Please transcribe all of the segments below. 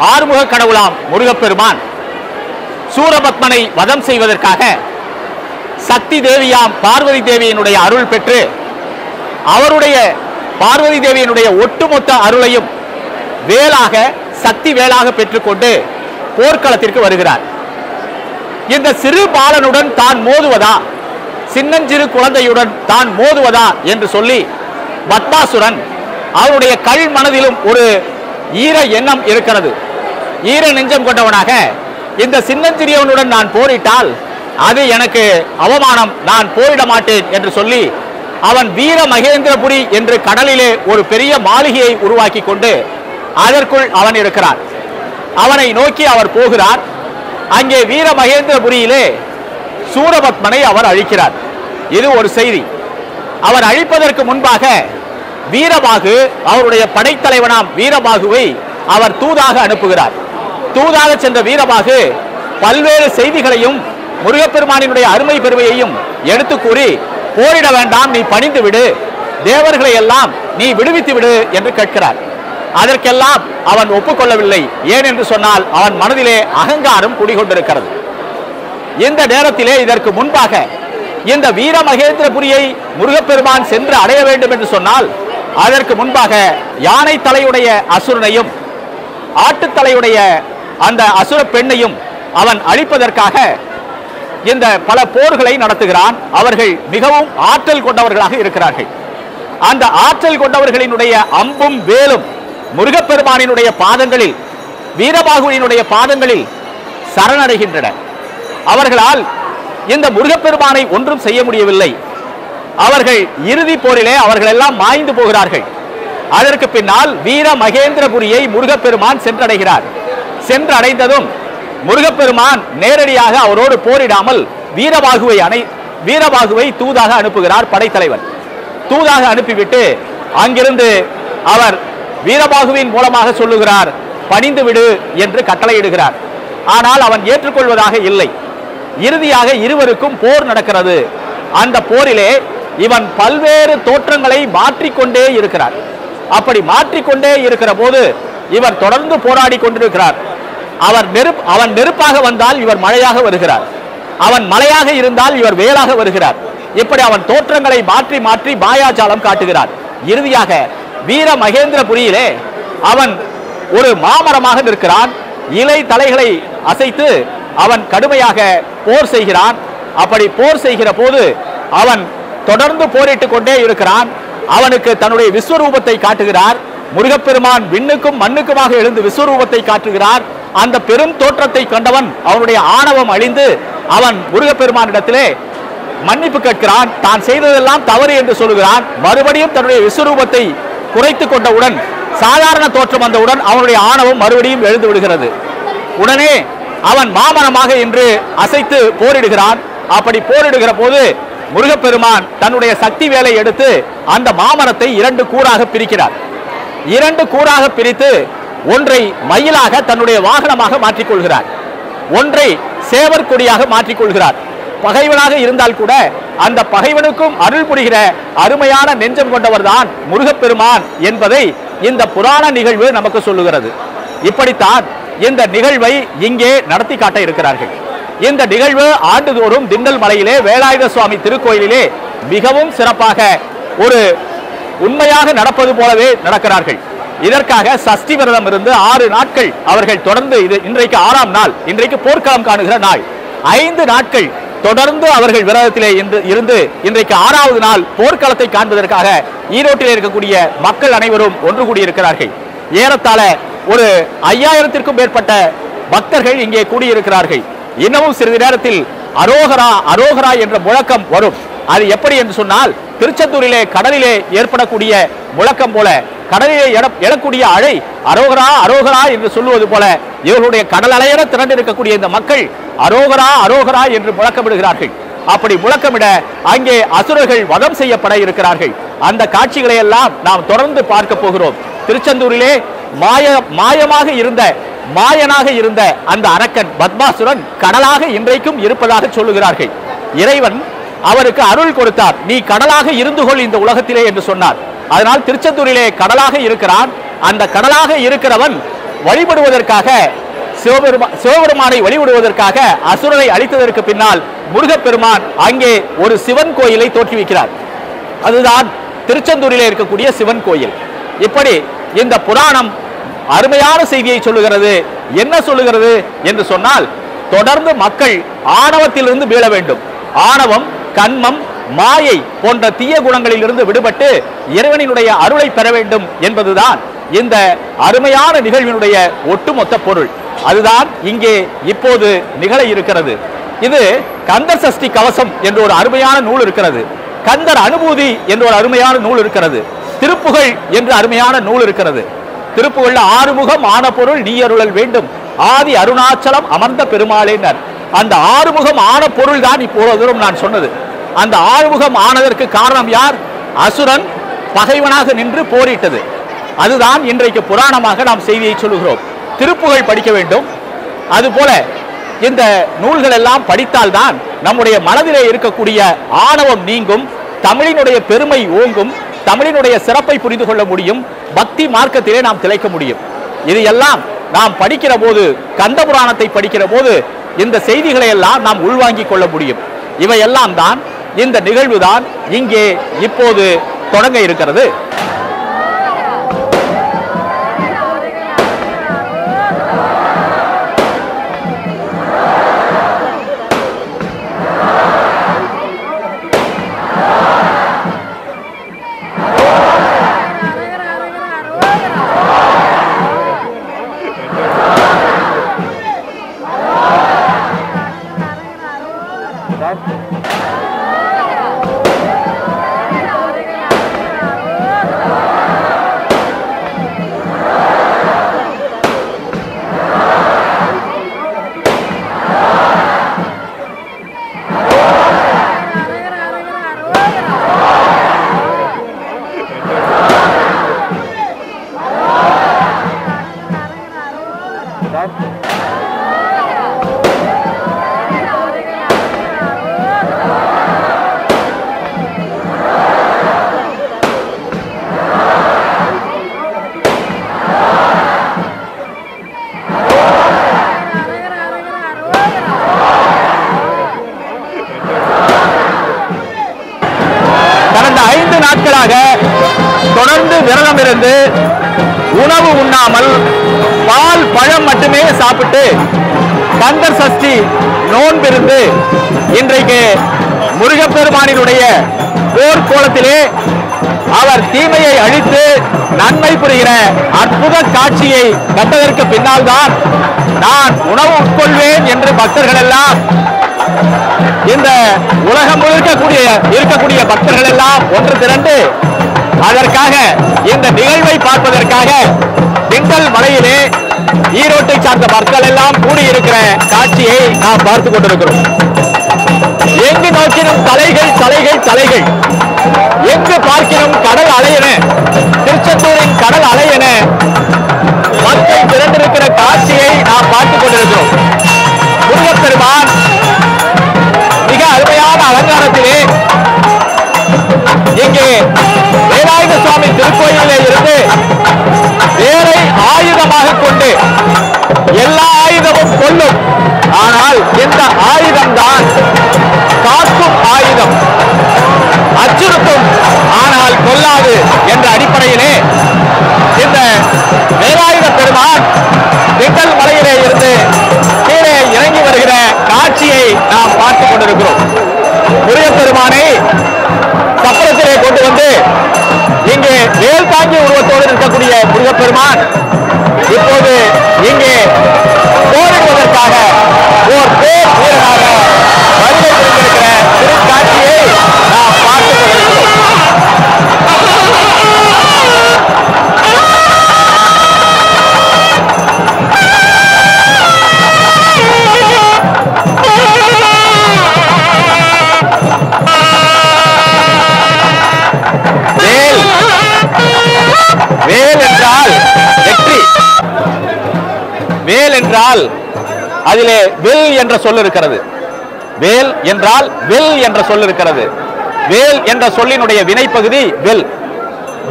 ஆறுமுக கடவுளாம் முருகப்பெருமான் சூரபத்மனை வதம் செய்வதற்காக சக்தி தேவியாம் பார்வதி தேவியினுடைய அருள் பெற்று அவருடைய பார்வதி தேவியினுடைய ஒட்டுமொத்த அருளையும் வேலாக சக்தி வேலாக பெற்றுக்கொண்டு போர்க்களத்திற்கு வருகிறார். இந்த சிறு பாலனுடன் தான் மோதுவதா, சின்னஞ்சிறு குழந்தையுடன் தான் மோதுவதா என்று சொல்லி பத்மாசுரன் அவருடைய கல் மனதிலும் ஒரு ஈர எண்ணம் இருக்கிறது. ஈர நெஞ்சம் கொண்டவனாக இந்த சின்னஞ்சிறியவனுடன் நான் போரிட்டால் அது எனக்கு அவமானம், நான் போரிட மாட்டேன் என்று சொல்லி அவன் வீர மகேந்திரபுரி என்று கடலிலே ஒரு பெரிய மாளிகையை உருவாக்கி கொண்டு அதற்குள் அவன் இருக்கிறான். அவனை நோக்கி அவர் போகிறார். அங்கே வீர மகேந்திரபுரியிலே சூரபத்மனை அவர் அழிக்கிறார். இது ஒரு செய்தி. அவர் அழிப்பதற்கு முன்பாக வீரபாகு அவருடைய படைத்தலைவனாம் வீரபாகுவை அவர் தூதாக அனுப்புகிறார். தூதாக சென்ற வீரபாகு பல்வேறு செய்திகளையும் முருகப்பெருமானினுடைய அருமை பெருமையையும் எடுத்து கூறி, போரிட வேண்டாம், நீ பணிந்து விடு, தேவர்களை எல்லாம் நீ விடுவித்து விடு என்று கேட்கிறார். அதற்கெல்லாம் அவன் ஒப்புக்கொள்ளவில்லை. ஏன் என்று சொன்னால் அவன் மனதிலே அகங்காரம் குடிகொண்டிருக்கிறது. இந்த நேரத்திலே இதற்கு முன்பாக இந்த வீர மகேந்திரபுரியை முருகப்பெருமான் சென்று அடைய வேண்டும் என்று சொன்னால் அதற்கு முன்பாக யானை தலையுடைய அசுரனையும் ஆட்டுத்தலையுடைய அந்த அசுர பெண்ணையும் அவன் அழிப்பதற்காக இந்த பல போர்களை நடத்துகிறான். அவர்கள் மிகவும் ஆற்றல் கொண்டவர்களாக இருக்கிறார்கள். அந்த ஆற்றல் கொண்டவர்களினுடைய அம்பும் வேலும் முருகப்பெருமானினுடைய பாதங்களில், வீரபாகுவினுடைய பாதங்களில் சரணடைகின்றன. அவர்களால் இந்த முருகப்பெருமானை ஒன்றும் செய்ய முடியவில்லை. அவர்கள் இறுதி போரிலே அவர்கள் எல்லாம் மாய்ந்து போகிறார்கள். அதற்கு பின்னால் வீர மகேந்திரபுரியை முருகப்பெருமான் சென்றடைகிறார். சென்றடைந்ததும் முருகப்பெருமான் நேரடியாக அவரோடு போரிடாமல் வீரபாகுவை தூதாக அனுப்புகிறார். படைத்தலைவன் தூதாக அனுப்பிவிட்டு அங்கிருந்து அவர் வீரபாகுவின் மூலமாக சொல்லுகிறார், பணிந்து விடு என்று கட்டளையிடுகிறார். ஆனால் அவன் ஏற்றுக்கொள்வதாக இல்லை. இறுதியாக இருவருக்கும் போர் நடக்கிறது. அந்த போரிலே இவன் பல்வேறு தோற்றங்களை மாற்றிக்கொண்டே இருக்கிறார். அப்படி மாற்றிக்கொண்டே இருக்கிற போது இவர் தொடர்ந்து போராடி கொண்டிருக்கிறார். அவன் நெருப்பாக வந்தால் இவர் மழையாக வருகிறார். அவன் மலையாக இருந்தால் இவர் வேலாக வருகிறார். இப்படி அவன் தோற்றங்களை மாற்றி மாற்றி மாயாஜாலம் காட்டுகிறார். இறுதியாக வீர மகேந்திரபுரியிலே அவன் ஒரு மாமரமாக நிற்கிறான். இலை தலைகளை அசைத்து அவன் கடுமையாக போர் செய்கிறான். அப்படி போர் செய்கிற போது அவன் தொடர்ந்து போரிட்டுக் கொண்டே இருக்கிறான். அவனுக்கு தன்னுடைய விஸ்வரூபத்தை காட்டுகிறார். முருகப்பெருமான் விண்ணுக்கும் மண்ணுக்குமாக எழுந்து விஸ்வரூபத்தை காட்டுகிறார். அந்த பெரும் தோற்றத்தை கண்டவன் அவனுடைய ஆணவம் அழிந்து அவன் முருகப்பெருமானிடத்திலே மன்னிப்பு கேட்கிறான். தான் செய்ததெல்லாம் தவறு என்று சொல்லுகிறான். மறுபடியும் தன்னுடைய விஸ்வரூபத்தை குறைத்துக் கொண்டவுடன், சாதாரண தோற்றம் வந்தவுடன் அவனுடைய ஆணவம் மறுபடியும் எழுந்து விடுகிறது. உடனே அவன் மாமரமாக என்று அசைத்து போரிடுகிறான். அப்படி போரிடுகிற போது முருகப்பெருமான் தன்னுடைய சக்தி வேலை எடுத்து அந்த மாமரத்தை இரண்டு கூறாக பிரிக்கிறார். இரண்டு கூறாக பிரித்து ஒன்றை மயிலாக தன்னுடைய வாகனமாக மாற்றிக்கொள்கிறார், ஒன்றை சேவர் கொடியாக மாற்றிக்கொள்கிறார். பகைவனாக இருந்தால் கூட அந்த பகைவனுக்கும் அருள் புரிகிற அருமையான நெஞ்சம் கொண்டவர் தான் முருகப்பெருமான் என்பதை இந்த புராண நிகழ்வு நமக்கு சொல்லுகிறது. இப்படித்தான் இந்த நிகழ்வை இங்கே நடத்தி காட்ட இருக்கிறார்கள். இந்த நிகழ்வு ஆண்டுதோறும் திண்டல் மலையிலே வேலாயுத சுவாமி திருக்கோயிலிலே மிகவும் சிறப்பாக ஒரு உண்மையாக நடப்பது போலவே நடக்கிறார்கள். இதற்காக சஷ்டி விரதம் இருந்து 6 நாட்கள் அவர்கள் தொடர்ந்து, இது இன்றைக்கு 6ஆம் நாள், இன்றைக்கு போர்க்களம் காணுகிற நாள், 5 நாட்கள் தொடர்ந்து அவர்கள் விரதத்திலே இருந்து இன்றைக்கு 6வது நாள் போர்க்களத்தை காண்பதற்காக ஈரோட்டில் இருக்கக்கூடிய மக்கள் அனைவரும் ஒன்று கூடியிருக்கிறார்கள். ஏறத்தாழ ஒரு 5000த்திற்கும் மேற்பட்ட பக்தர்கள் இங்கே கூடியிருக்கிறார்கள். இன்னமும் சிறிது நேரத்தில் அரோகரா அரோகரா என்ற முழக்கம் வரும். அது எப்படி என்று சொன்னால், திருச்செந்தூரிலே கடலிலே ஏற்படக்கூடிய முழக்கம் போல, கடலிலே எழக்கூடிய அலை அரோகரா அரோகரா என்று சொல்லுவது போல இவர்களுடைய கடல் அலையென திரண்டிருக்கக்கூடிய இந்த மக்கள் அரோகரா அரோகரா என்று முழக்கமிடுகிறார்கள். அப்படி முழக்கமிட அங்கே அசுரர்கள் வதம் செய்யப்பட இருக்கிறார்கள். அந்த காட்சிகளை எல்லாம் நாம் தொடர்ந்து பார்க்க போகிறோம். திருச்செந்தூரிலே மாயனாக இருந்த அந்த அரக்கன் பத்மாசுரன் கடலாக இன்றைக்கும் இருப்பதாக சொல்லுகிறார்கள். இறைவன் அவருக்கு அருள் கொடுத்தார், நீ கடலாக இருந்து கொள் இந்த உலகத்திலே என்று சொன்னார். அதனால் திருச்செந்தூரிலே கடலாக இருக்கிறான். அந்த கடலாக இருக்கிறவன் வழிபடுவதற்காக சிவபெருமானை வழிபடுவதற்காக அசுரரை அழித்ததற்கு பின்னால் முருகப்பெருமான் அங்கே ஒரு சிவன் கோயிலை தோற்றுவிக்கிறார். அதுதான் திருச்செந்தூரிலே இருக்கக்கூடிய சிவன் கோயில். இப்படி இந்த புராணம் அருமையான செய்தியை சொல்லுகிறது. என்ன சொல்லுகிறது என்று சொன்னால், தொடர்ந்து மக்கள் ஆணவத்திலிருந்து மீள வேண்டும். ஆணவம், கண்மம், மாயை போன்ற தீய குணங்களில் இருந்து விடுபட்டு இறைவனினுடைய அருளை பெற வேண்டும் என்பதுதான் இந்த அருமையான நிகழ்வினுடைய ஒட்டுமொத்த பொருள். அதுதான் இங்கே இப்போது நிகழ இருக்கிறது. இது கந்தர் சஷ்டி கவசம் என்ற ஒரு அருமையான நூல் இருக்கிறது. கந்தர் அனுபூதி என்ற ஒரு அருமையான நூல் இருக்கிறது. திருப்புகழ் என்ற அருமையான நூல் இருக்கிறது. திருப்புகழ்ல ஆறுமுகம் ஆன பொருள் நீ அருளல் வேண்டும், ஆதி அருணாச்சலம் அமர்ந்த பெருமாளேனர். அந்த ஆறுமுகம் ஆன பொருள் தான் இப்போது நான் சொன்னது. அந்த ஆறுமுகம் ஆனதற்கு காரணம் யார்? அசுரன் பகைவனாக நின்று போரிட்டது. அதுதான் இன்றைக்கு புராணமாக நாம் செய்தியை சொல்லுகிறோம். திருப்புகழ் படிக்க வேண்டும். அதுபோல இந்த நூல்கள் எல்லாம் படித்தால்தான் நம்முடைய மனதிலே இருக்கக்கூடிய ஆணவம் நீங்கும், தமிழினுடைய பெருமை ஓங்கும், தமிழினுடைய சிறப்பை புரிந்து கொள்ள முடியும், பக்தி மார்க்கத்திலே நாம் திளைக்க முடியும். இது எல்லாம் நாம் படிக்கிற போது, கந்த புராணத்தை படிக்கிற போது இந்த செய்திகளை எல்லாம் நாம் உள்வாங்கிக் கொள்ள முடியும். இவையெல்லாம் தான் இந்த நிகழ்வு தான் இங்கே இப்போது தொடங்க இருக்கிறது. தொடர்ந்து விரதம் இருந்து உணவு உண்ணாமல் பால் பழம் மட்டுமே சாப்பிட்டு கந்தர் சஷ்டி நோன்பிருந்து இன்றைக்கு முருகப்பெருமானினுடைய போர்க்கோலத்திலே அவர் தீமையை அழித்து நன்மை புரிகிற அற்புத காட்சியை கண்டதற்கு பின்னால் தான் நான் உணவு உட்கொள்வேன் என்று பக்தர்கள் எல்லாம், இந்த உலகம் இருக்கக்கூடிய பக்தர்கள் எல்லாம் ஒன்று திரண்டு அதற்காக இந்த நிகழ்வை பார்ப்பதற்காக திண்டல் மலையிலே ஈரோட்டை சார்ந்த மக்கள் எல்லாம் கூடியிருக்கிற காட்சியை நாம் பார்த்துக் கொண்டிருக்கிறோம். எங்கு நோக்கினும் தலைகள் தலைகள் தலைகள், எங்கு பார்க்கினும் கடல் அலையென, திருச்செந்தூரின் கடல் அலையென மக்கள் திரண்டிருக்கிற காட்சியை நாம் பார்த்துக் கொண்டிருக்கிறோம். முருகப்பெருமான் மிக அருமையான அலங்காரத்திலே இங்கே வேலாயுத சுவாமி திருக்கோயிலே இருந்து வேலை ஆயுதமாக கொண்டு, எல்லா ஆயுதமும் கொல்லும், ஆனால் இந்த ஆயுதம் தான் காக்கும் ஆயுதம், அச்சுறுத்தும் ஆனால் கொல்லாது என்ற அடிப்படையிலே இந்த வேலாயுத பெருமான் திண்டல் மலையிலே இருந்து கீழே இறங்கி வருகிற காட்சியை நாம் பார்த்துக் கொண்டிருக்கிறோம். முருகப்பெருமானை சப்பரத்திலே கொண்டு வந்து இங்கே வேல் தாங்கிய உருவத்தோடு இருக்கக்கூடிய முருகப்பெருமான் இப்போது இங்கே போரிடுவதற்காக ஓர் போர் வீரராக வருகை புரிந்திருக்கிற திருக்காட்சியை நாம் பார்த்துக் கொண்டிருக்கிறோம். வேல் என்றால் வெற்றி, வேல் என்றால் அதிலே வில் என்ற சொல் இருக்கிறது. வேல் என்றால் வில் என்ற சொல் இருக்கிறது. வேல் என்ற சொல்லினுடைய வினைப்பகுதி வில்.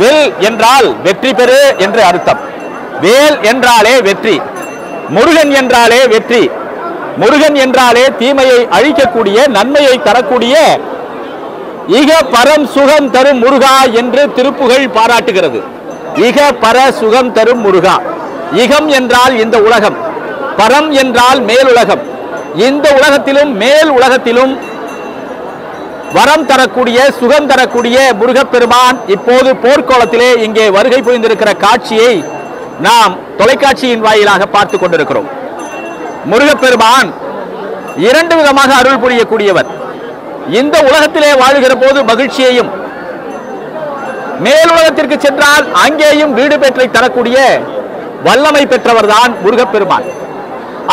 வில் என்றால் வெற்றி பெறு என்று அர்த்தம். வேல் என்றாலே வெற்றி, முருகன் என்றாலே வெற்றி, முருகன் என்றாலே தீமையை அழிக்கக்கூடிய நன்மையை தரக்கூடிய இக பரம் சுகம் தரும் முருகா என்று திருப்புகழ் பாராட்டுகிறது. இக பர சுகம் தரும் முருகா. இகம் என்றால் இந்த உலகம், பரம் என்றால் மேலுலகம். இந்த உலகத்திலும் மேல் உலகத்திலும் வரம் தரக்கூடிய சுகம் தரக்கூடிய முருகப்பெருமான் இப்போது போர்க்கோலத்திலே இங்கே வருகை புரிந்திருக்கிற காட்சியை நாம் தொலைக்காட்சியின் வாயிலாக பார்த்துக் கொண்டிருக்கிறோம். முருகப்பெருமான் இரண்டு விதமாக அருள் புரியக்கூடியவர். இந்த உலகத்திலே வாழுகிற போது மகிழ்ச்சியையும், மேலுலகத்திற்கு சென்றால் அங்கேயும் வீடு பெற்றை தரக்கூடிய வல்லமை பெற்றவர் தான் முருகப்பெருமான்.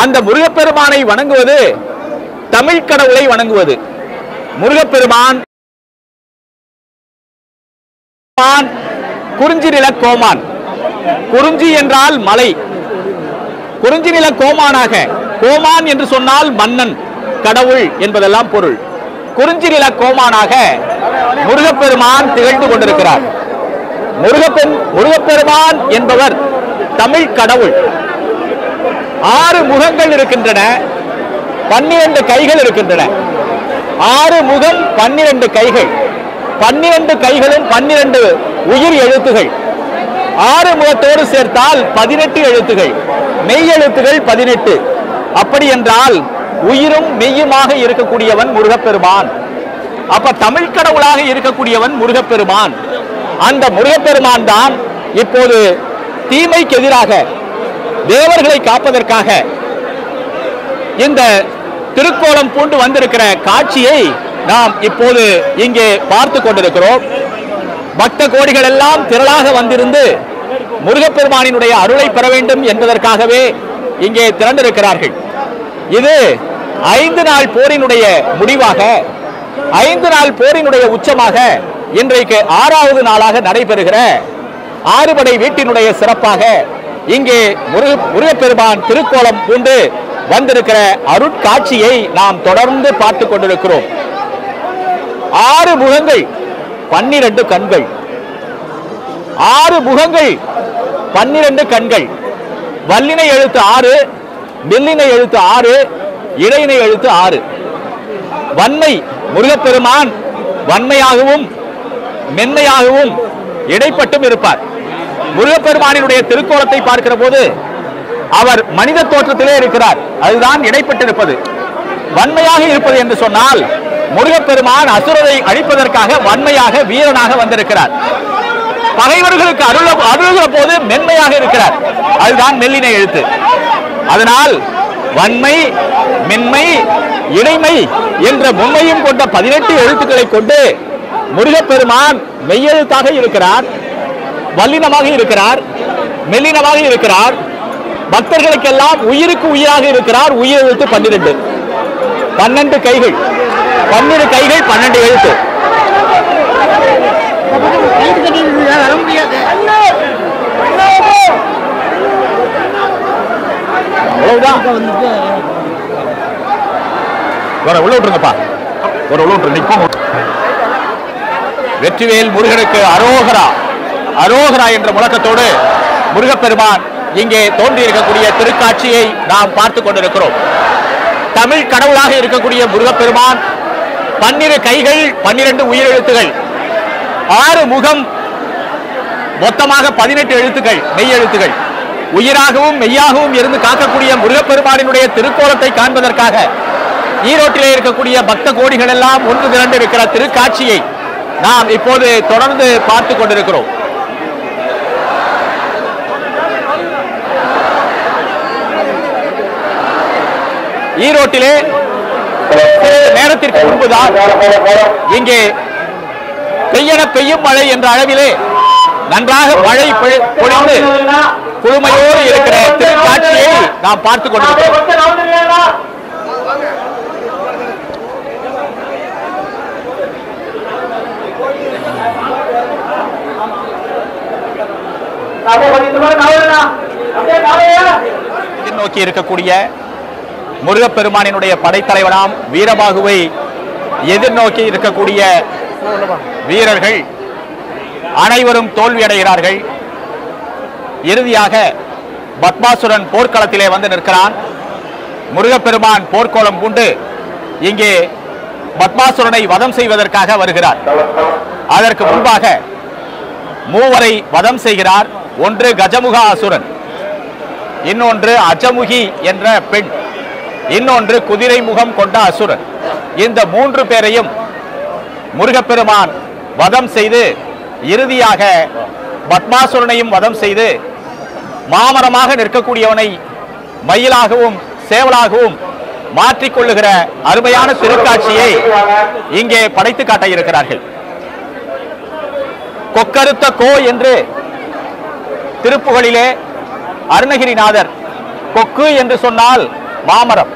அந்த முருகப்பெருமானை வணங்குவது தமிழ் கடவுளை வணங்குவது. முருகப்பெருமான் குறிஞ்சி நில கோமான். குறிஞ்சி என்றால் மலை, குறிஞ்சி நில கோமானாக, கோமான் என்று சொன்னால் மன்னன் கடவுள் என்பதெல்லாம் பொருள். குறிஞ்சி நில கோமானாக முருகப்பெருமான் திகழ்ந்து கொண்டிருக்கிறார். முருகப்பெருமான் என்பவர் தமிழ் கடவுள். 6 முகங்கள் இருக்கின்றன, 12 கைகள் இருக்கின்றன. 6 முகம் 12 கைகள், 12 கைகளும் 12 உயிர் எழுத்துகள். 6 முகத்தோடு சேர்த்தால் 18 எழுத்துகள், மெய் எழுத்துகள் 18. அப்படி என்றால் உயிரும் மெய்யுமாக இருக்கக்கூடியவன் முருகப்பெருமான். அப்ப தமிழ் கடவுளாக இருக்கக்கூடியவன் முருகப்பெருமான். அந்த முருகப்பெருமான் தான் இப்போது தீமைக்கு எதிராக தேவர்களை காப்பதற்காக இந்த திருக்கோலம் பூண்டு வந்திருக்கிற காட்சியை நாம் இப்போது இங்கே பார்த்து கொண்டிருக்கிறோம். பக்த கோடிகள் எல்லாம் திரளாக வந்திருந்து முருகப்பெருமானினுடைய அருளை பெற வேண்டும் என்பதற்காகவே இங்கே திரண்டிருக்கிறார்கள். இது 5 நாள் போரினுடைய முடிவாக, 5 நாள் போரினுடைய உச்சமாக இன்றைக்கு 6வது நாளாக நடைபெறுகிற ஆறுபடை வீட்டினுடைய சிறப்பாக இங்கே முருகப்பெருமான் திருக்கோலம் பூண்டு வந்திருக்கிற அருட்காட்சியை நாம் தொடர்ந்து பார்த்து கொண்டிருக்கிறோம். 6 முகங்கள் 12 கண்கள், 6 முகங்கள் 12 கண்கள். வல்லினை எழுத்து 6, மெல்லினை எழுத்து 6, இடையினை எழுத்து 6. வன்மை முருகப்பெருமான் வன்மையாகவும் மென்மையாகவும் இடைப்பட்டும் இருப்பார். முருகப்பெருமானினுடைய திருக்கோலத்தை பார்க்கிற போது அவர் மனித தோற்றத்திலே இருக்கிறார், அதுதான் இடைப்பட்டிருப்பது. வன்மையாக இருப்பது என்று சொன்னால் முருகப்பெருமான் அசுரரை அழிப்பதற்காக வன்மையாக வீரனாக வந்திருக்கிறார். பகைவர்களுக்கு அருளுகிற போது மென்மையாக இருக்கிறார், அதுதான் மெல்லினை எழுத்து. அதனால் வன்மை, மென்மை, இடைமை என்ற முன்மையும் கொண்ட 18 எழுத்துக்களை கொண்டு முருகப்பெருமான் மெய்யெழுத்தாக இருக்கிறார், வல்லினமாக இருக்கிறார், மெல்லினமாக இருக்கிறார். பக்தர்களுக்கெல்லாம் உயிருக்கு உயிராக இருக்கிறார். உயிர் எழுத்து 12, 12 கைகள், 12 கைகள், 12 எழுத்து. உள்ள விட்டுருங்கப்பா, ஒரு உள்ள விட்டுரு நிற்போம். வெற்றிவேல் முருகனுக்கு அரோகரா, அரோகரா என்ற முழக்கத்தோடு முருகப்பெருமான் இங்கே தோன்றி இருக்கக்கூடிய திருக்காட்சியை நாம் பார்த்து கொண்டிருக்கிறோம். தமிழ் கடவுளாக இருக்கக்கூடிய முருகப்பெருமான் 12 கைகள், 12 உயிரெழுத்துகள், 6 முகம், மொத்தமாக 18 எழுத்துக்கள், மெய் எழுத்துகள். உயிராகவும் மெய்யாகவும் இருந்து காக்கக்கூடிய முருகப்பெருமானினுடைய திருக்கோலத்தை காண்பதற்காக ஈரோட்டிலே இருக்கக்கூடிய பக்த கோடிகள் எல்லாம் ஒன்று திரண்டு இருக்கிற திருக்காட்சியை நாம் இப்போது தொடர்ந்து பார்த்து கொண்டிருக்கிறோம். ஈரோட்டிலே நேரத்திற்கு முன்புதான் இங்கே பெய்யும் மழை என்ற அளவிலே நன்றாக மழை பொழிந்து குழுமையோடு இருக்கிற திருக்காட்சியை நாம் பார்த்துக் கொண்டிருக்கிறோம். நோக்கி இருக்கக்கூடிய முருகப்பெருமானினுடைய படைத்தலைவனாம் வீரபாகுவை எதிர்நோக்கி இருக்கக்கூடிய வீரர்கள் அனைவரும் தோல்வி அடைகிறார்கள். இறுதியாக பத்மாசுரன் போர்க்களத்திலே வந்து நிற்கிறான். முருகப்பெருமான் போர்க்கோலம் பூண்டு இங்கே பத்மாசுரனை வதம் செய்வதற்காக வருகிறார். அதற்கு முன்பாக மூவரை வதம் செய்கிறார். ஒன்று கஜமுக அசுரன், இன்னொன்று அஜமுகி என்ற பெண், இன்னொன்று குதிரை முகம் கொண்ட அசுரன். இந்த மூன்று பேரையும் முருகப்பெருமான் வதம் செய்து இறுதியாக பத்மாசுரனையும் வதம் செய்து மாமரமாக நிற்கக்கூடியவனை மயிலாகவும் சேவலாகவும் மாற்றிக்கொள்ளுகிற அருமையான திருக்காட்சியை இங்கே படைத்து காட்ட இருக்கிறார்கள். கொக்கருத்த கோ என்று திருப்புகளிலே அருணகிரிநாதர் கொக்கு என்று சொன்னால் மாமரம்,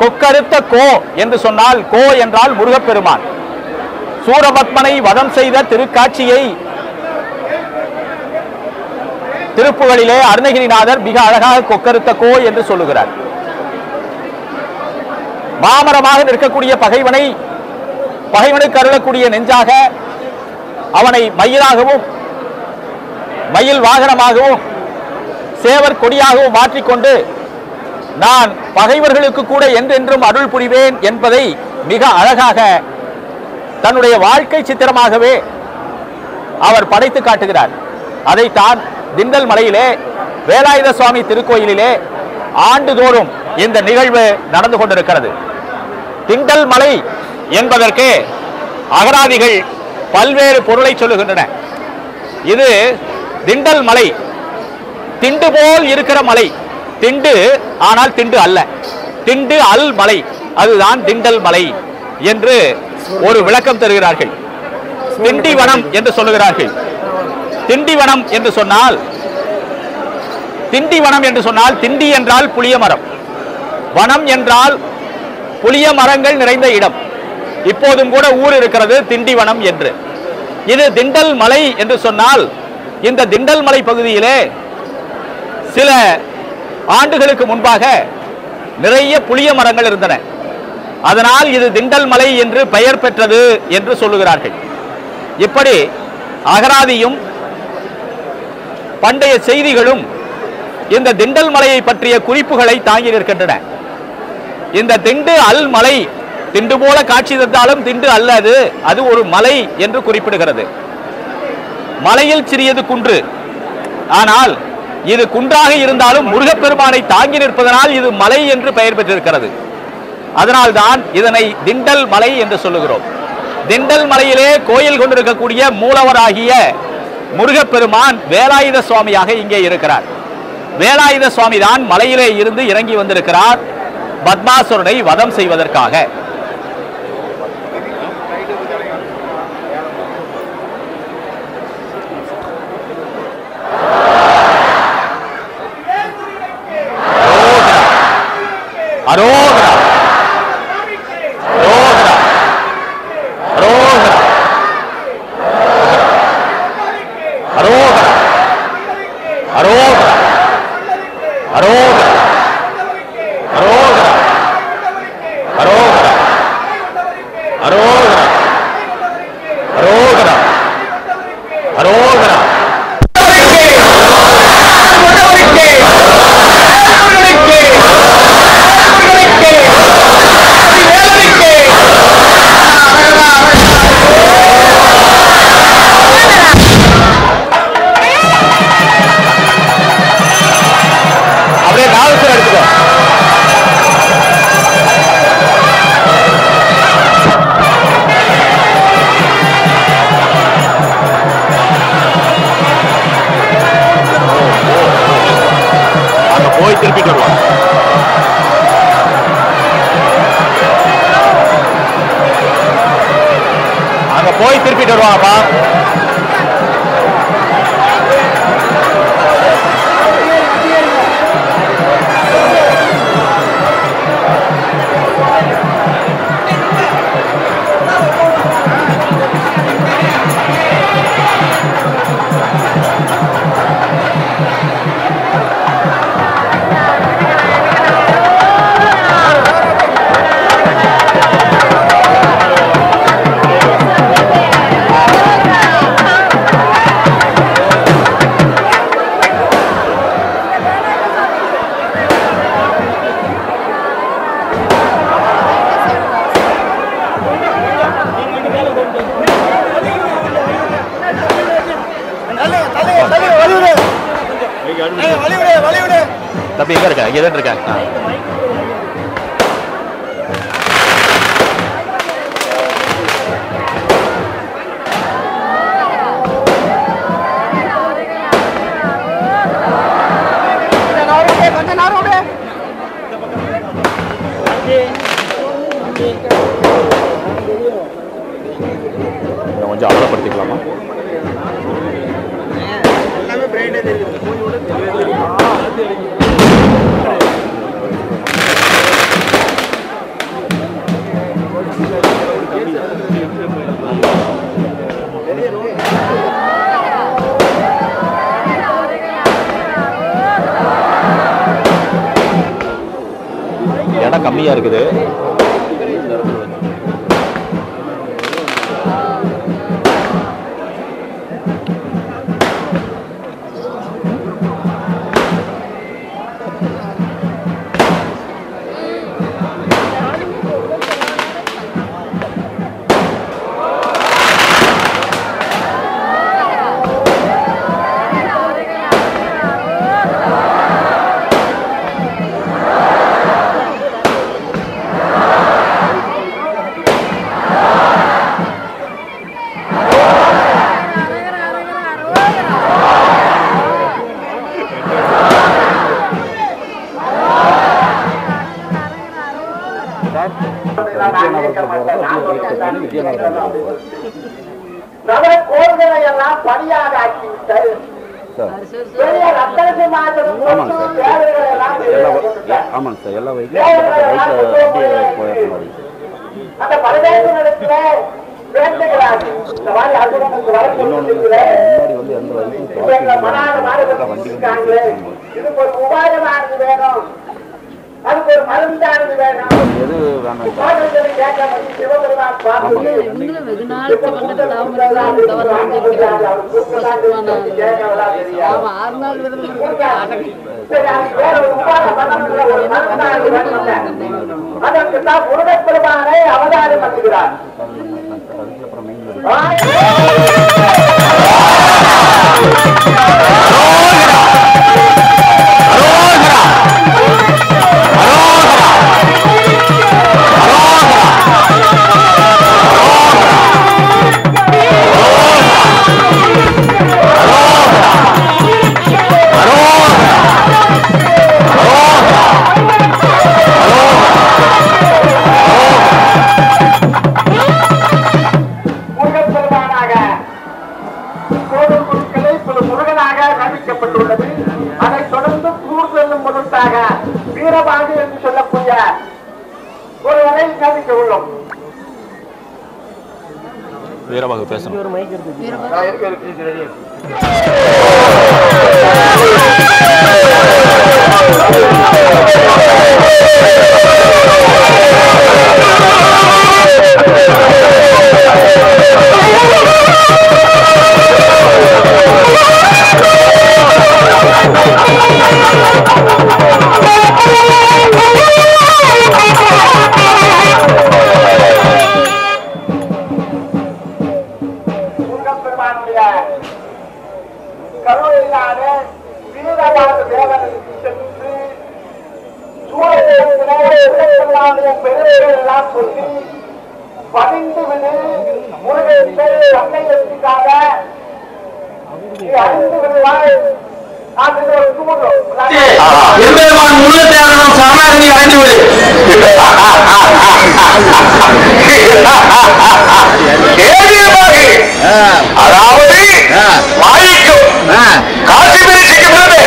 கொக்கருத்த கோ என்று சொன்னால் கோ என்றால் முருகப்பெருமான் சூரபத்மனை வதம் செய்த திருக்காட்சியை திருப்புகளிலே அருணகிரிநாதர் மிக அழகாக கொக்கருத்த கோ என்று சொல்லுகிறார். மாமரமாக நிற்கக்கூடிய பகைவனுக்கு அருளக்கூடிய நெஞ்சாக அவனை மயிலாகவும் மயில் வாகனமாகவும் சேவர் கொடியாகவும் மாற்றிக்கொண்டு நான் பகைவர்களுக்கு கூட என்றென்றும் அருள் புரிவேன் என்பதை மிக அழகாக தன்னுடைய வாழ்க்கை சித்திரமாகவே அவர் படைத்து காட்டுகிறார். அதைத்தான் திண்டல் மலையிலே வேலாயுத சுவாமி திருக்கோயிலிலே ஆண்டுதோறும் இந்த நிகழ்வு நடந்து கொண்டிருக்கிறது. திண்டல் மலை என்பதற்கு அகராதிகள் பல்வேறு பொருளை சொல்லுகின்றன. இது திண்டல் மலை, திண்டு போல் இருக்கிற மலை, திண்டு ஆனால் திண்டு அல்ல, திண்டு அல் மலை, அதுதான் திண்டல் மலை என்று ஒரு விளக்கம் தருகிறார்கள். திண்டிவனம் என்று சொல்லுகிறார்கள். திண்டிவனம் என்று சொன்னால் திண்டி என்றால் புளிய மரம், வனம் என்றால் புளிய மரங்கள் நிறைந்த இடம். இப்போதும் கூட ஊர் இருக்கிறது திண்டிவனம் என்று. இது திண்டல் மலை என்று சொன்னால் இந்த திண்டல் மலை பகுதியிலே சில ஆண்டுகளுக்கு முன்பாக நிறைய புளிய மரங்கள் இருந்தன. அதனால் இது திண்டல் மலை என்று பெயர் பெற்றது என்று சொல்லுகிறார்கள். இப்படி அகராதியும் பண்டைய செய்திகளும் இந்த திண்டல் மலையை பற்றிய குறிப்புகளை தாங்கி நிற்கின்றன. இந்த திண்டு அல் மலை, திண்டு போல காட்சி தந்தாலும் திண்டு அல்லது அது ஒரு மலை என்று குறிப்பிடுகிறது. மலையில் சிறியது குன்று, ஆனால் இது குன்றாக இருந்தாலும் முருகப்பெருமானை தாங்கி நிற்பதனால் இது மலை என்று பெயர் பெற்றிருக்கிறது. அதனால்தான் இதனை திண்டல் மலை என்று சொல்லுகிறோம். திண்டல் மலையிலே கோயில் கொண்டிருக்கக்கூடிய மூலவராகிய முருகப்பெருமான் வேலாயுத சுவாமியாக இங்கே இருக்கிறார். வேலாயுத சுவாமி தான் மலையிலே இருந்து இறங்கி வந்திருக்கிறார் பத்மாசுரனை வதம் செய்வதற்காக. அரோகரா அரோகரா அரோகரா அரோகரா அரோகரா அரோகரா அரோகரா அரோகரா அரோகரா அரோகரா அரோகரா திருப்பிட்டு வருவாங்க. அங்க போய் திருப்பிட்டு வருவாங்கப்பா. தம்பி எங்க இருக்க? இங்க தான் இருக்கேன். கொஞ்சம் அகலப்படுத்திக்கலாமா? இடம் கம்மியா இருக்குது. கோள்களை எல்லாம் பணியாக ஆக்கிவிட்டது. பெரிய ரத்தனசி மாதம் அந்த பரதேச நடத்துல வேட்டைகளாகி இந்த மாதிரி அசுரனுக்கு வந்திருக்காங்களே, இதுக்கு ஒரு உபாயமானது வேணும், அதுக்கு ஒரு மருந்தானது வேணும். சிவபெருமான் வெகு நாள் அதற்குத்தான் முருகப்பெருமானை அவதாரம் பண்ணுகிறார். அதைத் தொடர்ந்து கூர் செல்லும் பொருட்டாக வீரபாண்டி என்று சொல்லக்கூடிய ஒருவரை நியமிக்க உள்ளோம். வீரபாகு பேசணும். முருகப்பெருமானுடைய கருணையிலான வீரபாக தேவனுக்கு சென்று சூழலுடைய பெருமைகள் எல்லாம் சொல்லி பணிந்து விடு முருகன் சமயத்திற்காக அறிந்து விடுவாய். சாமானி அடைந்து விடு. அதாவது மாயிக்கும் காசி பிரிச்சுக்கிறது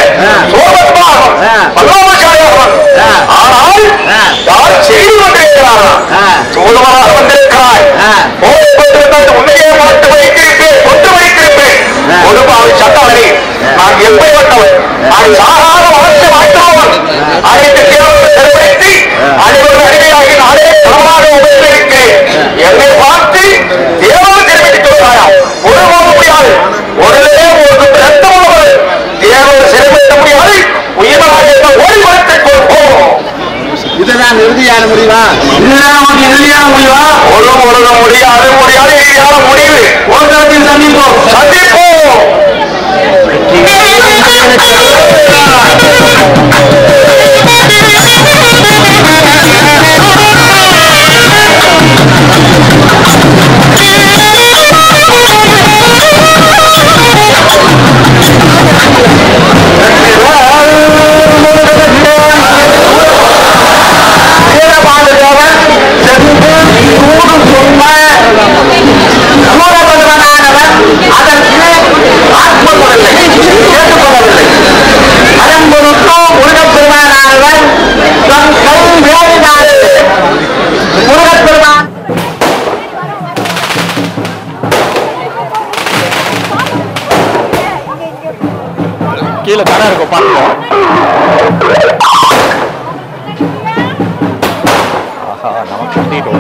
சோபத்மாகும் பல்லவச்சாரியாகும். ஆனால் யார் செய்து கொண்டிருக்கிறாரா? சோதமாக வந்திருக்கிறாய். உன்னையே மாட்டு வைத்திருப்பேன், கொண்டு வைத்திருப்பேன். பொதுவாக சட்டவரை நான் எப்படிப்பட்டவன்? அது சாராத வளர்ச்சி மாற்றவன். அனைத்து தேர்தல் நிறைவேற்றி அனைவரும் அடிமையாகி நானே பலமாக உபயோகிக்கிறேன். என்னை பார்த்து தேர்தல் தெரிவித்துக் கொள்கிறாயா? ஒருபோது முடியாது. ஒருவே ஒரு ரத்தமுள்ளவர் தேர்தல் சிறைப்பட்ட முடியாது. உயிராக ஓடி வளர்த்துக் கொள்வோம். இதுதான் இறுதியான முடிவா? இதுதான் இறுதியான முடிவா? ஒரு முடியாது முடியாது இறுதியான முடிவு. ஒரு சந்திப்போம் சந்திப்போம். கீழே கடை இருக்கும் பாருங்க. ஆஹா நமக்கு கூட்டிட்டு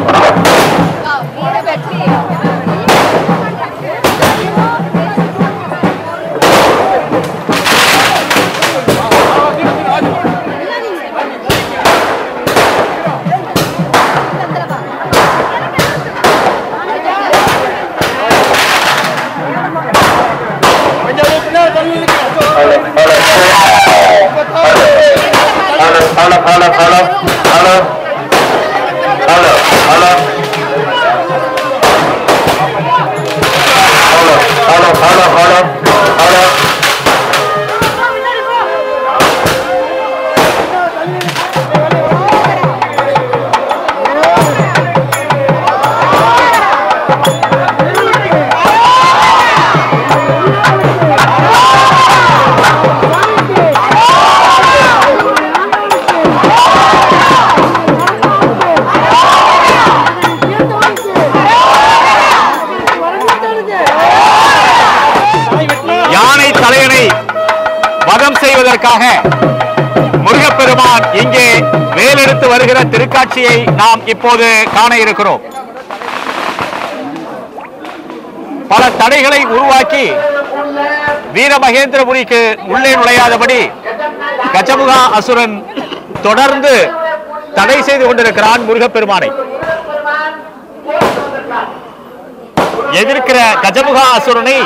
முருகப்பெருமான் இங்கே வேலெடுத்து வருகிற திருக்காட்சியை நாம் இப்போது காண இருக்கிறோம். பல தடைகளை உருவாக்கி வீரமகேந்திரபுரிக்கு உள்ளே நுழையாதபடி கஜமுகா அசுரன் தொடர்ந்து தடை செய்து கொண்டிருக்கிறான். முருகப்பெருமானை எதிர்க்கிற கஜமுகா அசுரனை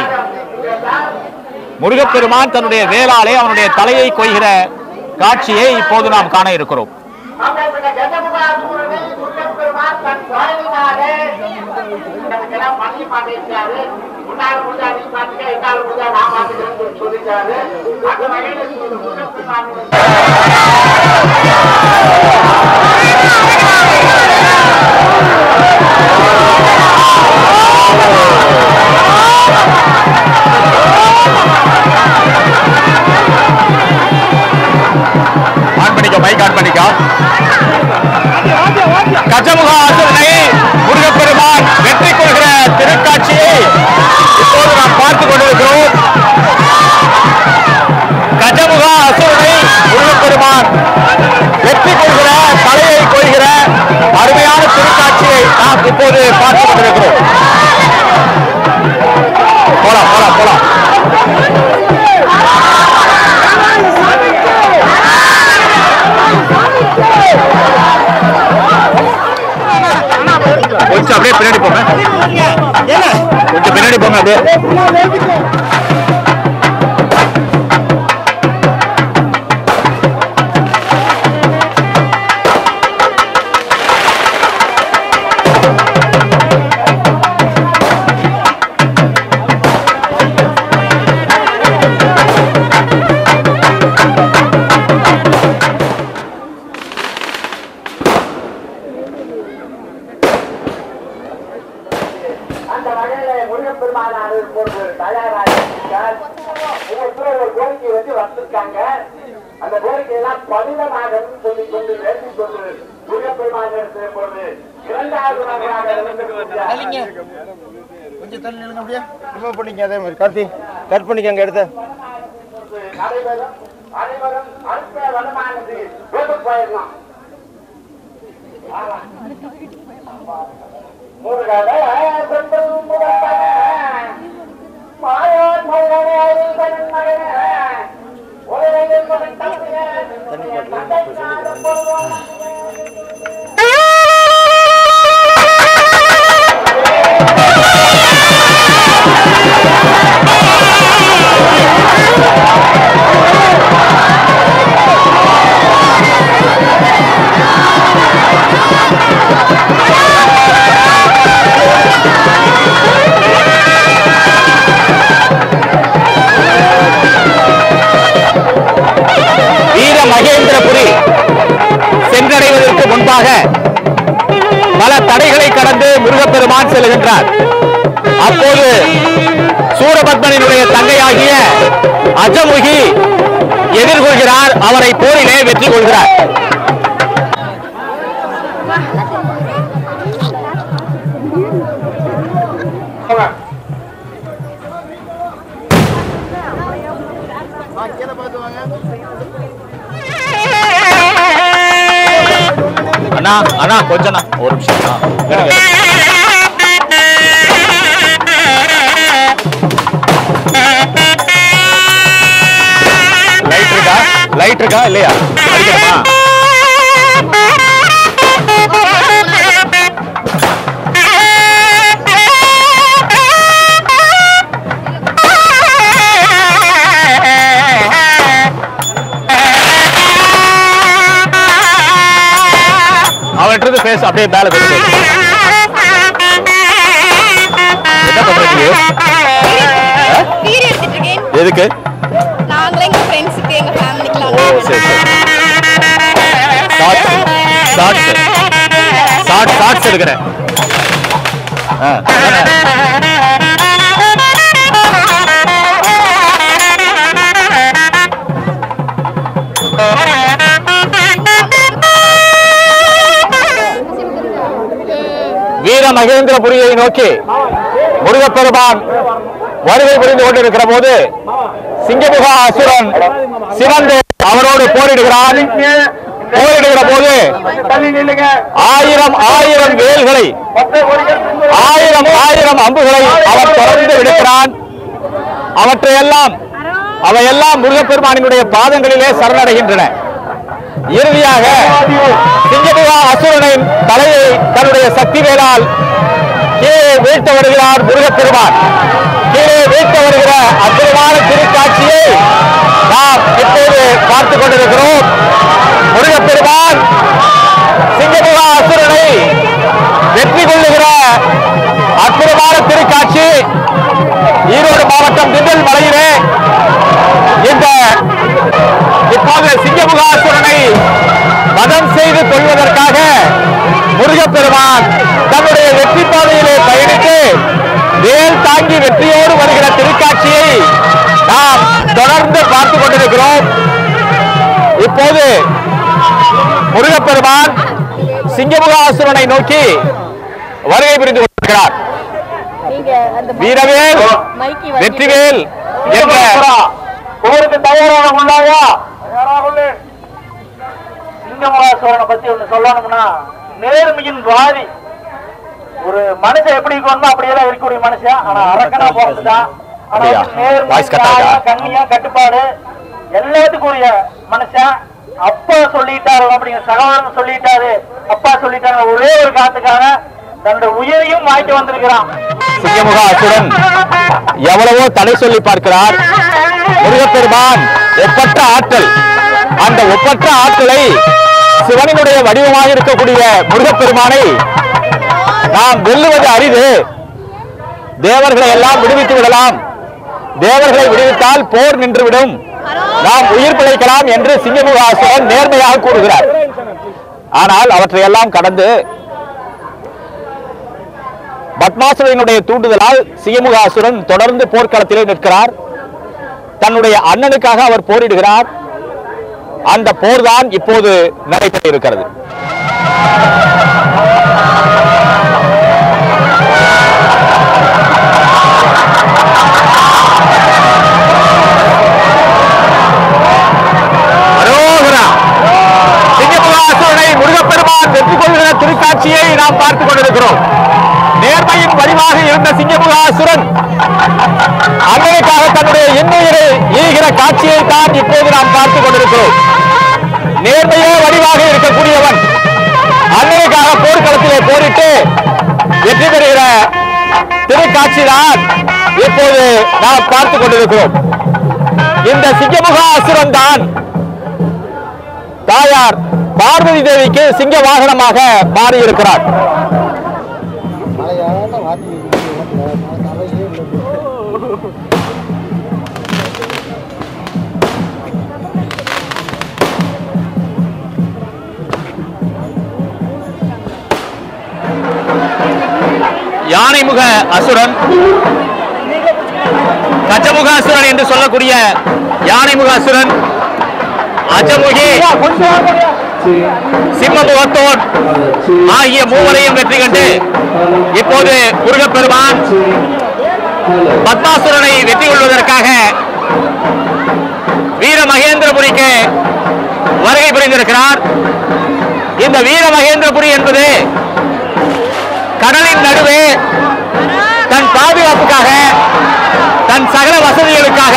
முருகப்பெருமான் தன்னுடைய வேளாலே அவனுடைய தலையை கொய்கிற காட்சியை இப்போது நாம் காண இருக்கிறோம். கஜமுகா அசுரனை முருகப்பெருமான் வெற்றி கொள்கிற திருக்காட்சியை இப்போது நாம் பார்த்துக் கொண்டிருக்கிறோம். கஜமுகா அசுரனை முருகப்பெருமான் வெற்றி கொள்கிற தலையை கொள்கிற அருமையான திருக்காட்சியை நாம் இப்போது பார்த்துக் கொண்டிருக்கிறோம். போலாம் போலாம் போலாம். கொஞ்சம் அப்படியே பின்னாடி போங்க, கொஞ்சம் பின்னாடி போங்க அப்படியே. கொஞ்சம் தள்ளி நில்லுங்க அப்படியே. ரிமூவ் பண்ணிக்க. அதே மாதிரி கார்த்தி கட் பண்ணிக்கங்க எடுத்து. தண்ணி முன்பாக பல தடைகளை கடந்து முருகப்பெருமான் செல்கின்றார். அப்போது சூரபத்மனினுடைய தங்கையாகிய அஜமுகி எதிர்கொள்கிறார். அவரை போரிலே வெற்றி கொள்கிறார். அண்ணா அண்ணா கொஞ்சம் ஒரு நிமிஷம். லைட் இருக்கா இல்லையா? அடிக்கணுமா? அவன்கிட்ட பேச அப்படியே மேல பேச. என்ன பண்றீங்க? எதுக்கு? நாங்களே எங்க ஃப்ரெண்ட்ஸ்க்கு எங்க ஃபேமிலிக்குலாம். ஓ சரி சரி. ஷார்ட்ஸ் எடுக்கிறேன். வீர மகேந்திரபுரியை நோக்கி முருகப்பெருமான் வருகை புரிந்து கொண்டிருக்கிற போது சிங்கமுக அசுரன் சிவந்து அவரோடு போரிடுகிறான். போரிடுகிற போது 1000 வேல்களை 1000 அம்புகளை அவர் தொடர்ந்து விடுக்கிறான். அவையெல்லாம் முருகப்பெருமானினுடைய பாதங்களிலே சரணடைகின்றன. இறுதியாக சிங்கமுக அசுரனின் தலையை தன்னுடைய சக்தி வேலால் கீழே வீழ்த்த வருகிறார் முருகப்பெருமான். கீழே வீழ்த்த வருகிற அற்புதமான திருக்காட்சியை நாம் இப்போது பார்த்துக் கொண்டிருக்கிறோம். முருகப்பெருமான் சிங்கமுக அசுரனை வெற்றி கொள்ளுகிற அற்புதமான திருக்காட்சி ஈரோடு மாவட்டம் திண்டல் மலையிலே இப்போது சிங்கமுக அசுரனை வதம் செய்து கொள்வதற்காக முருகப்பெருமான் தன்னுடைய வெற்றி பாதையிலே பயணித்து வேல் தாங்கி வெற்றியோடு வருகிற திருக்காட்சியை நாம் தொடர்ந்து பார்த்துக் கொண்டிருக்கிறோம். இப்போது முருகப்பெருமான் சிங்கமுக அசுரனை நோக்கி வருகை புரிந்து கொண்டிருக்கிறார். வீரவேல் வெற்றிவேல் என்ற போருக்கு தயாராக உள்ளாயா? சிங்கமுகாசுரனை பத்தி ஒண்ணு சொல்லணும்னா நேர்மையின் வாதி. ஒரு மனுஷன் எப்படி இருக்கணும் அப்படியெல்லாம் இருக்கக்கூடிய மனுஷன். ஆனா அரக்கனா போறதுதான். கண்ணியா கட்டுப்பாடு எல்லாத்துக்கும் உரிய மனுஷன். அப்பா சொல்லிட்டாரு அப்படிங்கிற சகோதரன் சொல்லிட்டாரு, அப்பா சொல்லிட்டாரு, ஒரே ஒரு காரணத்துக்காக தன்னுடைய உயிரையும் வாய்க்கு வந்திருக்கிறான். சிங்கமுக அசுரன் எவ்வளவோ தடை சொல்லி பார்க்கிறார். முருகப்பெருமான் ஒப்பற்ற ஆற்றல். அந்த ஒப்பற்ற ஆற்றலை சிவனினுடைய வடிவமாக இருக்கக்கூடிய முருகப்பெருமானை நாம் வெல்லுவது அரிது. தேவர்களை எல்லாம் விடுவித்து விடலாம். தேவர்களை விடுவித்தால் போர் நின்றுவிடும், நாம் உயிர் பிழைக்கலாம் என்று சிங்கமுக அசுரன் நேர்மையாக கூறுகிறார். ஆனால் அவற்றையெல்லாம் கடந்து பத்மாசுரனுடைய தூண்டுதலால் சிங்கமுக அசுரன் தொடர்ந்து போர்க்களத்திலே நிற்கிறார். தன்னுடைய அண்ணனுக்காக அவர் போரிடுகிறார். அந்த போர்தான் இப்போது நடைபெற இருக்கிறது. முருகப்பெருமான் வெற்றி கொள்கிற திருக்காட்சியை நாம் பார்த்துக் கொண்டிருக்கிறோம். நேர்மையின் வடிவாக இருந்த சிங்கமுக அசுரன் அன்னைக்காக தன்னுடைய இன்னுயிரை ஈகிற காட்சியை தான் இப்போது நாம் பார்த்துக் கொண்டிருக்கிறோம். நேர்மையே வடிவாக இருக்கக்கூடியவன் அன்னைக்காக போர்க்களத்திலே போரிட்டு வெற்றி பெறுகிற திருக்காட்சிதான் இப்போது நாம் பார்த்துக் கொண்டிருக்கிறோம். இந்த சிங்கமுக அசுரன் தான் தாயார் பார்வதி தேவிக்கு சிங்க வாகனமாக மாறியிருக்கிறார். யானைமுக அசுரன், கஜமுக அசுரன் என்று சொல்லக்கூடிய யானைமுக அசுரன், அஜமுகி, சிம்மமுகத்தோன் ஆகிய மூவரையும் வெற்றி கண்டு இப்போது முருகப்பெருமான் பத்மாசுரனை வெற்றி கொள்வதற்காக வீரமகேந்திரபுரிக்கு வருகை புரிந்திருக்கிறார். இந்த வீரமகேந்திரபுரி என்பது கடலின் நடுவே தன் பாதுகாப்புக்காக, தன் சகல வசதிகளுக்காக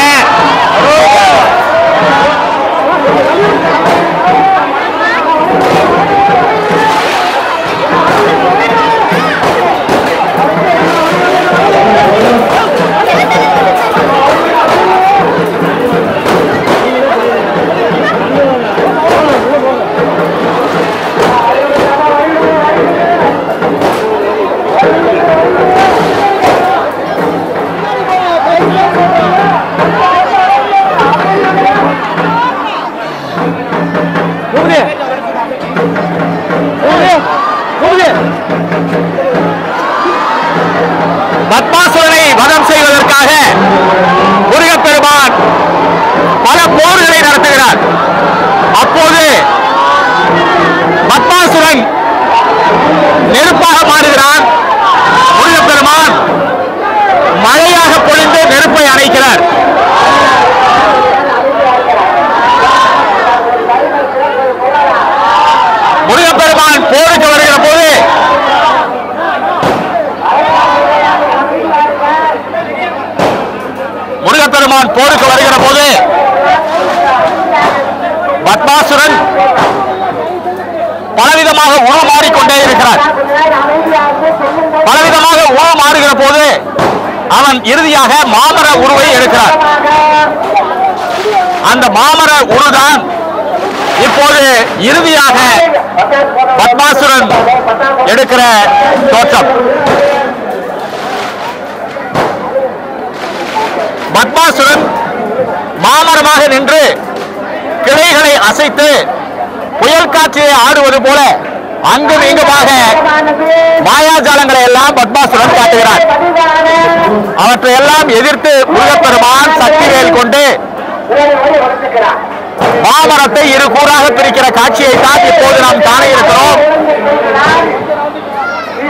பத்மாசுரனை வதம் செய்வதற்காக முருகப்பெருமான் பல போர்களை நடத்துகிறார். அப்போது பத்மாசுரன் நெருப்பாக மாறுகிறான். முருகப்பெருமான் மழையாக பொழிந்து நெருப்பை அணைக்கிறார். முருகப்பெருமான் போருக்கு வருகிற போது பத்மாசுரன் பலவிதமாக உருமாறிக்கொண்டே இருக்கிறார். பலவிதமாக உருமாறுகிற போது அவன் இறுதியாக மாமர உருவை எடுக்கிறார். அந்த மாமர உருதான் இப்போது இறுதியாக பத்மாசுரன் எடுக்கிற தோற்றம். பத்மாசுரன் மாமரமாக நின்று கிளைகளை அசைத்து புயல் காட்சியை ஆடுவது போல அங்கும் இங்குமாக மாயாஜாலங்களை எல்லாம் பத்மாசுரன் காட்டுகிறார். அவற்றை எல்லாம் எதிர்த்து முருகப்பெருமான் சக்திவேல் கொண்டு மாமரத்தை இரு கூறாக பிரிக்கிற காட்சியை தான் இப்போது நாம் காண இருக்கிறோம்.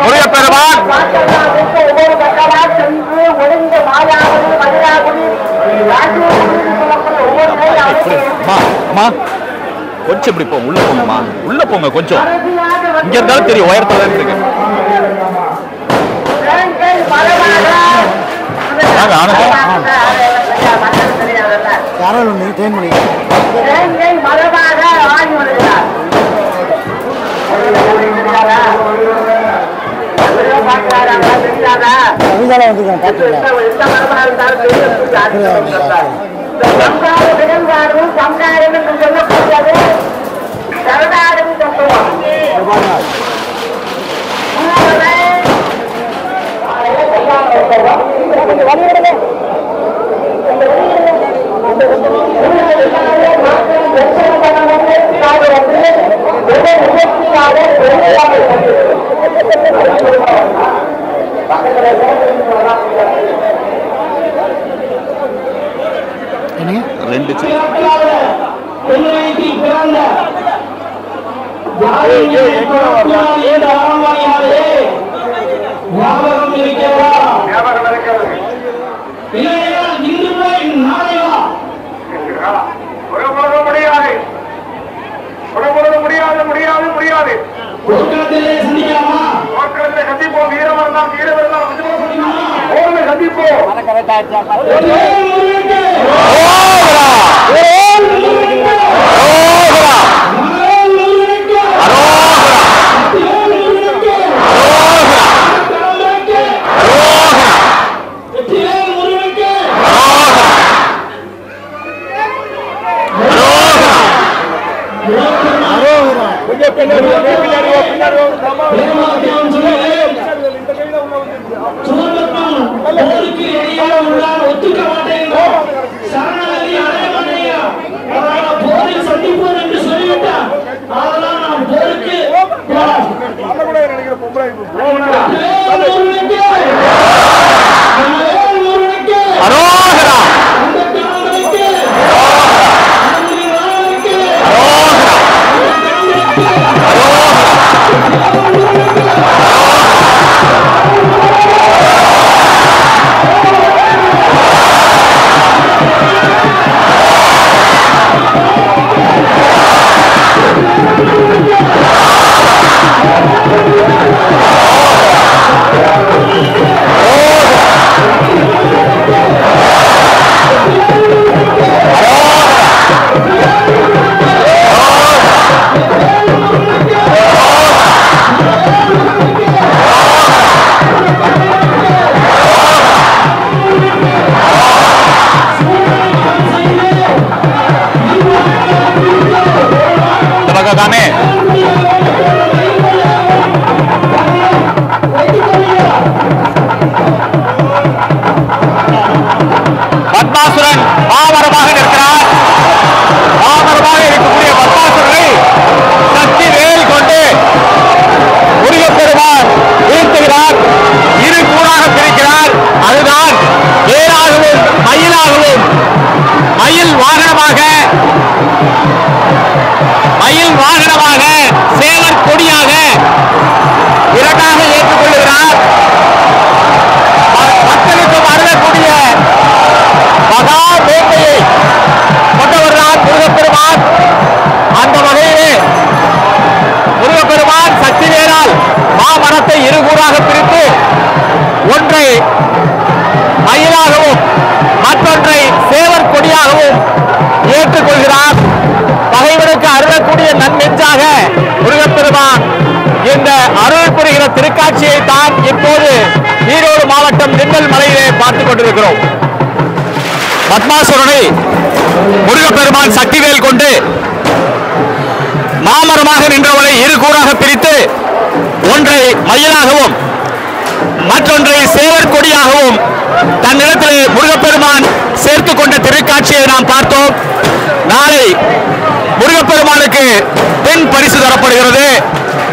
முருகப்பெருமான் கொஞ்சம் இப்படி போங்க, உள்ள போங்கம்மா, உள்ள போங்க, கொஞ்சம் இங்க இருந்தாலும் தெரியும், உயரத்துல இருக்கு. ரெண்டு சந்திப்போம். வீரவர்தான் வீரவர்தான் சந்திப்போம். பொம்பளை கொண்டிருக்கிறோம். பத்மாசுரனை முருகப்பெருமான் சக்திவேல் கொண்டு மாமரமாக நின்றவனை இரு கூறாக பிரித்து ஒன்றை மயிலாகவும் மற்றொன்றை சேவர் கொடியாகவும் தன்னிடத்தில் முருகப்பெருமான் சேர்த்து கொண்ட திருக்காட்சியை நாம் பார்த்தோம். நாளை முருகப்பெருமானுக்கு பெண் பரிசு தரப்படுகிறது.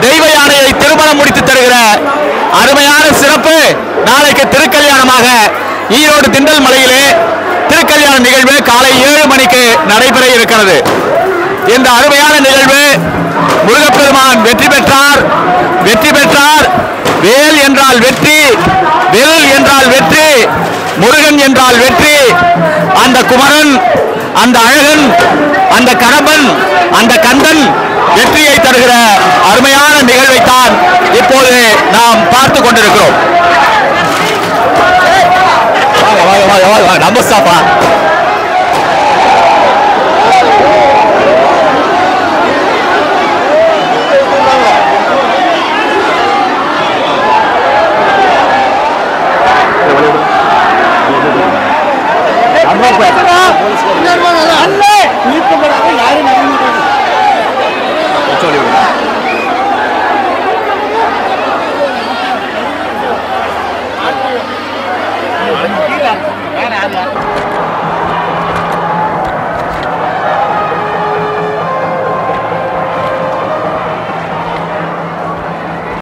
தெய்வ யானையை திருமணம் முடித்து தருகிற அருமையான சிறப்பு நாளைக்கு திருக்கல்யாணமாக ஈரோடு திண்டல் மலையிலே திருக்கல்யாண நிகழ்வு காலை 7 மணிக்கு நடைபெற இருக்கிறது. இந்த அருமையான நிகழ்வு முருகப்பெருமான் வெற்றி பெற்றார். வேல் என்றால் வெற்றி, வெல் என்றால் வெற்றி, முருகன் என்றால் வெற்றி. அந்த குமரன், அந்த அழகன், அந்த கடம்பன், அந்த கந்தன் வெற்றியை தருகிற அருமையான நிகழ்வைத்தான் இப்போது நாம் பார்த்து கொண்டிருக்கிறோம். நமஸ்காரம்.